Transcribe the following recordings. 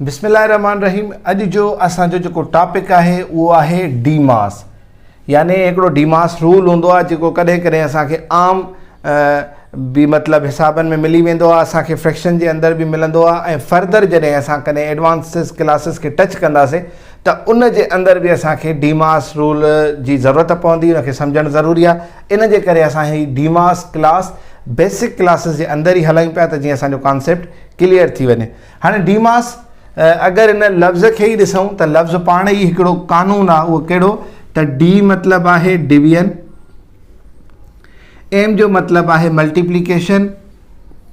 बिस्मिल्लाहिर्रहमानिर्रहीम। अॼु जो असांजो जेको टॉपिक आहे उहो आहे डीमास, यानी हिकिड़ो डीमास रूल हूंदो आहे जेको कॾहिं कॾहिं असांखे आम बि मतिलबु हिसाबनि में मिली वेंदो आहे, असांखे फ्रैक्शन जे अंदरि बि मिलंदो आहे ऐं फर्दर जॾहिं असां कॾहिं एडवांसिस क्लासिस खे टच कंदासीं त उन जे अंदरि बि असांखे डीमास रूल जी ज़रूरत पवंदी, उनखे सम्झणु ज़रूरी आहे। इन जे करे असां ही डीमास क्लास बेसिक क्लासिस जे अंदरि ई हलायूं पिया त जीअं असांजो कॉन्सेप्ट क्लियर थी वञे। हाणे डीमास अगर इन लफ़्ज़ के ही ॾिसूं त लफ़्ज़ पाण ही हिकिड़ो कानून आहे, उहो कहिड़ो त डी मतिलबु आहे डिवीजन, एम जो मतिलबु आहे मल्टीप्लिकेशन,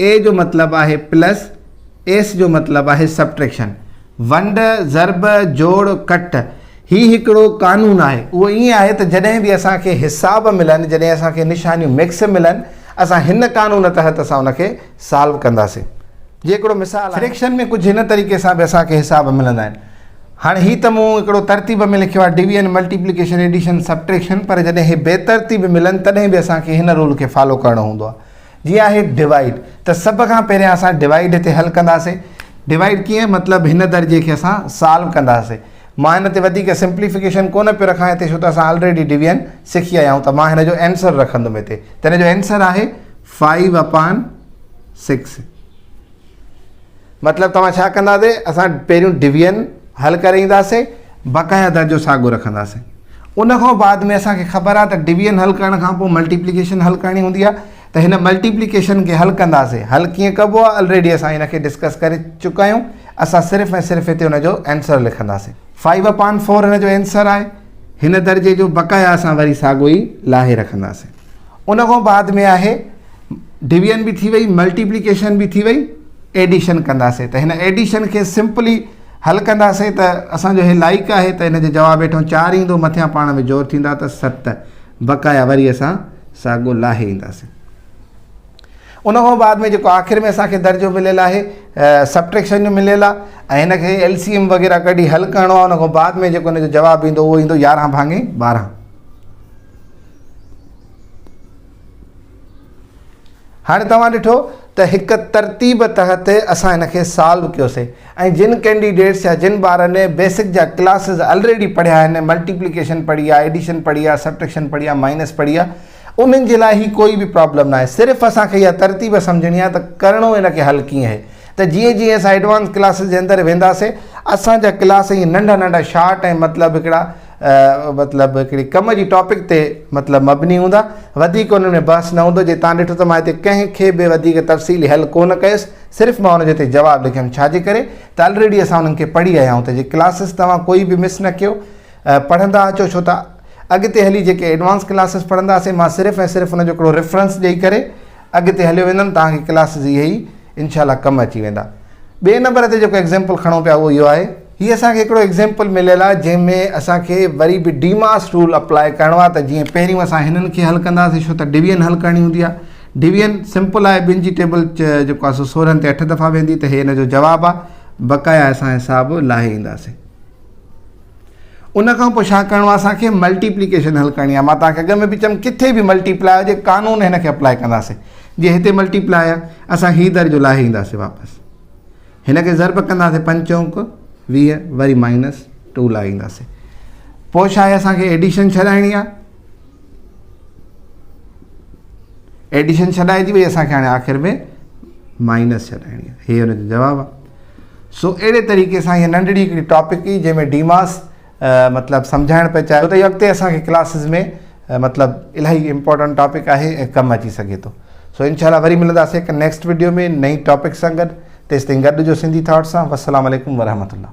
ए जो मतिलबु आहे प्लस, एस जो मतिलबु आहे सबट्रैक्शन। वंड ज़रब जोड़ कट ही हिकिड़ो कानून आहे। उहो ईअं आहे त जॾहिं बि असांखे हिसाब मिलनि, जॾहिं असांखे निशानियूं मिक्स मिलनि, असां हिन कानून तहत असां उनखे सॉल्व कंदासीं। जे हिकिड़ो मिसाल फ्रैक्शन में कुझु हिन तरीक़े सां बि असांखे हिसाब मिलंदा आहिनि। हाणे ही त मूं हिकिड़ो तरतीब में लिखियो आहे डिवीजन, मल्टीप्लिकेशन, एडिशन, सबट्रैक्शन, पर जॾहिं हे बेतरतीब मिलनि तॾहिं बि असांखे हिन रूल खे फॉलो करणो हूंदो आहे। जीअं आहे डिवाइड, त सभ खां पहिरियां असां डिवाइड हिते हल कंदासीं। डिवाइड कीअं, मतिलबु हिन दर्जे खे असां सॉल्व कंदासीं। मां हिन ते वधीक सिंप्लीफिकेशन कोन पियो रखां हिते, छो त असां ऑलरेडी डिवीजन सिखी आया आहियूं, त मां हिन जो आंसर रखंदुमि हिते। त हिन जो आंसर आहे 5/6। मतिलबु तव्हां छा कंदासीं, असां पहिरियों डिवीजन हल करे ईंदासीं, बक़ाया दर्जो साॻियो रखंदासीं। उन खां बाद में असांखे ख़बर आहे त डिवीजन हल करण खां पोइ मल्टीप्लिकेशन हल करणी हूंदी आहे, त हिन मल्टीप्लिकेशन खे हल कंदासीं। हल कीअं कबो आहे ऑलरेडी असां हिनखे डिस्कस करे चुका आहियूं। असां सिर्फ़ु ऐं सिर्फ़ु हिते हुनजो आंसर लिखंदासीं। 5/4 हिन जो आंसर आहे। हिन दर्जे जो बक़ाया असां वरी साॻियो ई लाहे रखंदासीं। उन खां बाद में आहे डिवीजन बि थी वई, मल्टीप्लिकेशन बि थी वई, एडिशन कंदासीं। त हिन एडिशन खे सिंपली हल कंदासीं त असांजो हे लाइक आहे, त हिन जो जवाबु हेठों 4 ईंदो, मथियां पाण में जोड़ थींदा त 7, बक़ाया वरी असां साॻियो लाहे ईंदासीं। उन खां बाद में जेको आख़िर में असांखे दर्जो मिलियलु आहे सबट्रैक्शन जो मिलियलु आहे, ऐं हिनखे LCM वग़ैरह कढी हल करिणो आहे। उन खां बाद में जेको हिन जो जवाबु ईंदो उहो ईंदो 11/12। हाणे तव्हां ॾिठो त हिकु तरतीब तहत असां हिनखे सॉल्व कयोसीं, ऐं जिन कैंडिडेट्स या जिन ॿारनि बेसिक जा क्लासिस ऑलरेडी पढ़िया आहिनि, मल्टीप्लिकेशन पढ़ी आहे, एडिशन पढ़ी आहे, सबट्रैक्शन पढ़ी आहे, माइनस पढ़ी आहे, उन्हनि जे लाइ ही कोई बि प्रॉब्लम न आहे। सिर्फ़ु असांखे इहा तरतीब सम्झणी आहे त करिणो हिनखे हल कीअं आहे। त जीअं जीअं असां एडवांस क्लासिस जे अंदरि वेंदासीं, असांजा क्लास ईअं नंढा नंढा शार्ट ऐं मतिलबु हिकिड़ा मतिलबु हिकिड़ी कम जी टॉपिक ते मतिलबु मबनी हूंदा, वधीक उन में बहस न हूंदो। जे तव्हां ॾिठो त मां हिते कंहिंखे बि वधीक तफ़सीली हल कोन कयुसि, सिर्फ़ु मां हुनजे ते जवाबु लिखियुमि। छाजे करे त ऑलरेडी असां उन्हनि खे पढ़ी आया आहियूं। त जे क्लासिस तव्हां कोई बि मिस न कयो, पढ़ंदा अचो, छो त अॻिते हली जेके एडवांस क्लासिस पढ़ंदासीं, मां सिर्फ़ु ऐं सिर्फ़ु हुनजो हिकिड़ो रेफरेंस ॾेई करे अॻिते हलियो वेंदुमि। तव्हांखे क्लासिस इहे ई इनशाला कमु अची वेंदा। ॿिए नंबर ते जेको एग्ज़ाम्पल खणूं पिया उहो इहो आहे। हीअ असांखे हिकिड़ो एग्ज़ाम्पल मिलियलु आहे जंहिंमें असांखे वरी बि डीमास रूल अप्लाई करिणो आहे। त जीअं पहिरियों असां हिननि खे हल कंदासीं, छो त डिवीजन हल करणी हूंदी आहे। डिवीजन सिंपल आहे, ॿिनि जी टेबल जेको आहे 16 ते 8 दफ़ा वेंदी, त हे हिन जो जवाबु आहे। बक़ाया असां हिसाबु लाहे ईंदासीं। उन खां पोइ छा करिणो आहे, असांखे मल्टीप्लिकेशन हल करणी आहे। मां तव्हांखे अॻ में बि चयुमि किथे बि मल्टीप्लाई हुजे कानून हिनखे अप्लाई कंदासीं। जीअं हिते मल्टीप्लाई आहे, असां ही दर्जो लाहे ईंदासीं वापसि। हिनखे ज़रब कंदासीं 5 चौंक 20, वरी -2 लाहे ईंदासीं। पोइ छा आहे, असांखे एडिशन छॾाइणी आहे। एडिशन छॾाइजी वई, असांखे हाणे आख़िर में माइनस छॾाइणी आहे। हे हुनजो जवाबु आहे। सो अहिड़े तरीक़े सां हीअ नंढड़ी हिकिड़ी टॉपिक ई जंहिंमें डीमास मतिलबु सम्झाइणु पियो चाहे, छो त इहो अॻिते असांखे क्लासिस में मतिलबु इलाही इंपॉर्टेंट टॉपिक आहे ऐं कमु अची सघे थो। सो इंशाल्लाह वरी मिलंदासीं हिकु नेक्स्ट वीडियो में नई टॉपिक सां गॾु। तेसिताईं गॾिजो सिंधी थॉट्स सां। वस्सलाम वालेकुम वरहमतुल्लाह।